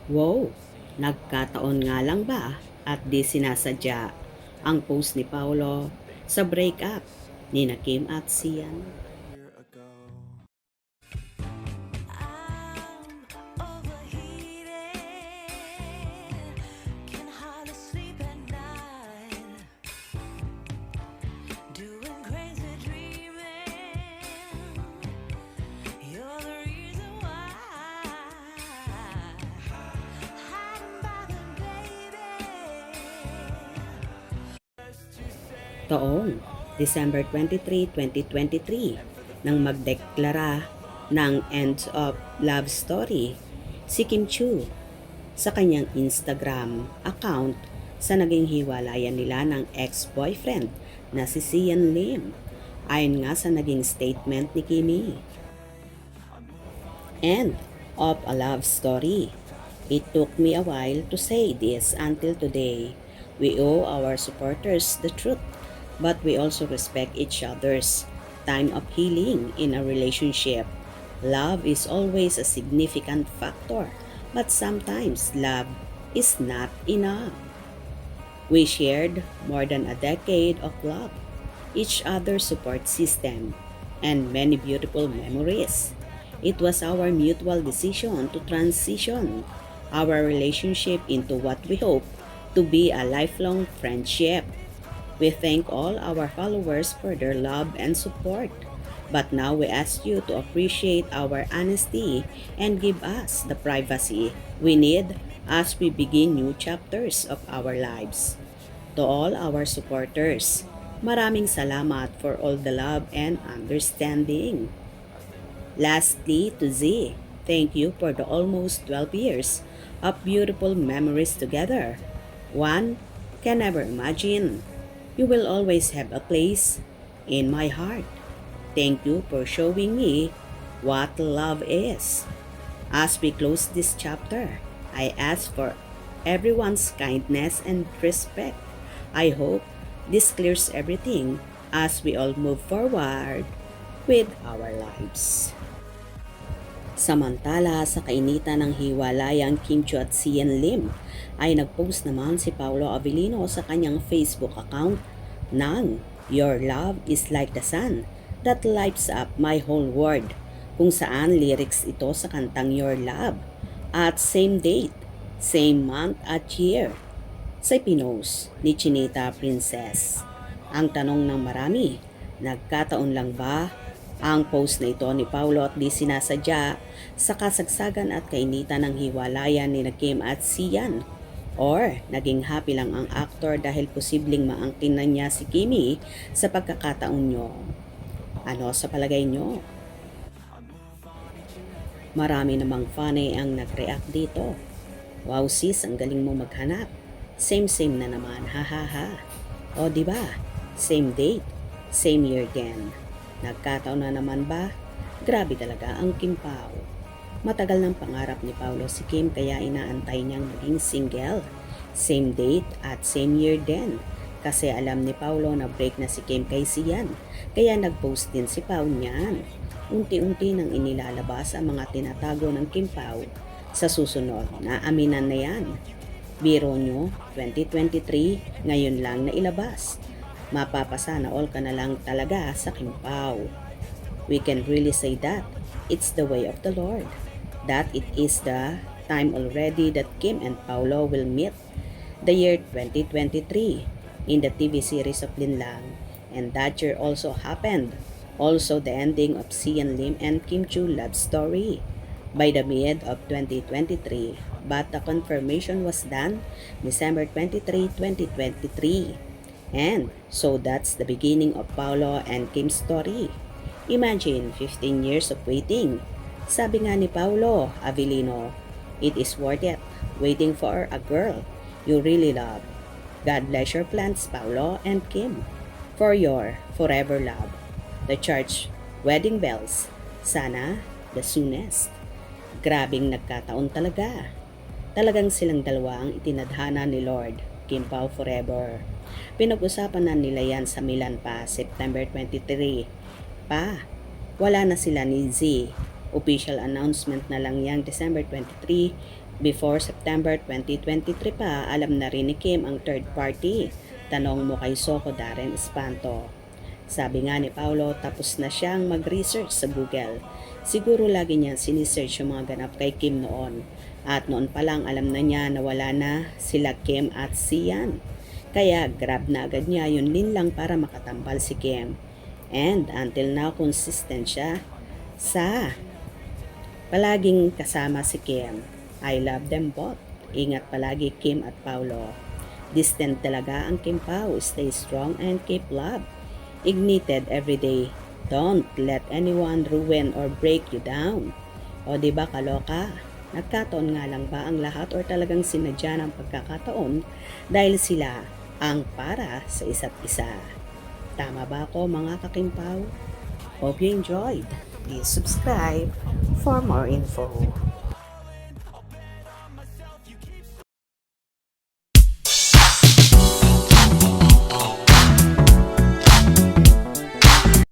Wow, nagkataon nga lang ba at di sinasadya ang post ni Paolo sa breakup ni na Kim at Sian? I'm overheated, can hardly sleep at night, doing crazy dreaming. You're the reason why, hiding by the baby. Taong December 23, 2023 nang magdeklara ng end of love story si Kim Chu sa kanyang Instagram account sa naging hiwalayan nila ng ex-boyfriend na si Sian Lim. Ayon nga sa naging statement ni Kimi, end of a love story. It took me a while to say this until today. We owe our supporters the truth, but we also respect each other's time of healing in a relationship. Love is always a significant factor, but sometimes love is not enough. We shared more than a decade of love, each other's support system, and many beautiful memories. It was our mutual decision to transition our relationship into what we hope to be a lifelong friendship. We thank all our followers for their love and support. But now we ask you to appreciate our honesty and give us the privacy we need as we begin new chapters of our lives. To all our supporters, maraming salamat for all the love and understanding. Lastly, to Z, thank you for the almost 12 years of beautiful memories together. One can never imagine. You will always have a place in my heart. Thank you for showing me what love is. As we close this chapter, I ask for everyone's kindness and respect. I hope this clears everything as we all move forward with our lives. Samantala, sa kainitan ng hiwalayang Kim Chiu at Sian Lim, ay nagpost naman si Paolo Avellino sa kanyang Facebook account ng "Your love is like the sun that lights up my whole world", kung saan lyrics ito sa kantang "Your Love" at same date, same month at year sa pinost ni Chinita Princess. Ang tanong ng marami, nagkataon lang ba ang post na ito ni Paolo at di sinasadya sa kasagsagan at kainitan ng hiwalayan ni Kim at Sian? Or naging happy lang ang aktor dahil posibleng maangkin na niya si Kimi sa pagkakataon nyo? Ano sa palagay nyo? Marami namang funny ang nag-react dito. Wow sis, ang galing mo maghanap. Same na naman, ha ha ha. O di ba? Same date, same year again. Nagkataon na naman ba? Grabe talaga ang Kim Pao. Matagal ng pangarap ni Paolo si Kim kaya inaantay niyang maging single. Same date at same year din. Kasi alam ni Paolo na break na si Kim kay Sian. Kaya nag-post din si Pao niyan. Unti-unti nang inilalabas ang mga tinatago ng Kim Pao. Sa susunod na aminan na yan. Biro nyo, 2023, ngayon lang na ilabas. Mapapasana all ka na lang talaga sa Kim Pao. We can really say that it's the way of the Lord. That it is the time already that Kim and Paolo will meet. The year 2023 in the TV series of Linlang. And that year also happened. Also the ending of Sian Lim and Kim Chiu love story by the mid of 2023. But the confirmation was done December 23, 2023. And so that's the beginning of Paolo and Kim's story. Imagine 15 years of waiting. Sabi nga ni Paolo Avellino, it is worth it waiting for a girl you really love. God bless your plans, Paolo and Kim, for your forever love. The church wedding bells, sana the soonest. Grabing nagkataon talaga. Talagang silang dalawa ang itinadhana ni Lord, Kim Pao forever. Pinag-usapan na nila yan sa Milan pa, September 23. Pa, wala na sila ni Z. Official announcement na lang yang December 23, Before September 2023 pa, alam na rin ni Kim ang third party. Tanong mo kay Soko Darren Espanto. Sabi nga ni Paulo, tapos na siyang mag-research sa Google. Siguro lagi niyang sinisearch yung mga ganap kay Kim noon. At noon pa lang alam na niya na wala na sila Kim at Sian. Kaya grab na agad niya yung linlang para makatambal si Kim. And until now, consistent siya sa palaging kasama si Kim. I love them both. Ingat palagi Kim at Paulo. Distant talaga ang Kim Pao. Stay strong and keep love ignited every day. Don't let anyone ruin or break you down. O di ba kaloka? Nagkataon nga lang ba ang lahat or talagang sinadya ng pagkakataon dahil sila ang para sa isa't isa? Tama ba ako mga kakimpaw? Hope you enjoyed. Please subscribe for more info.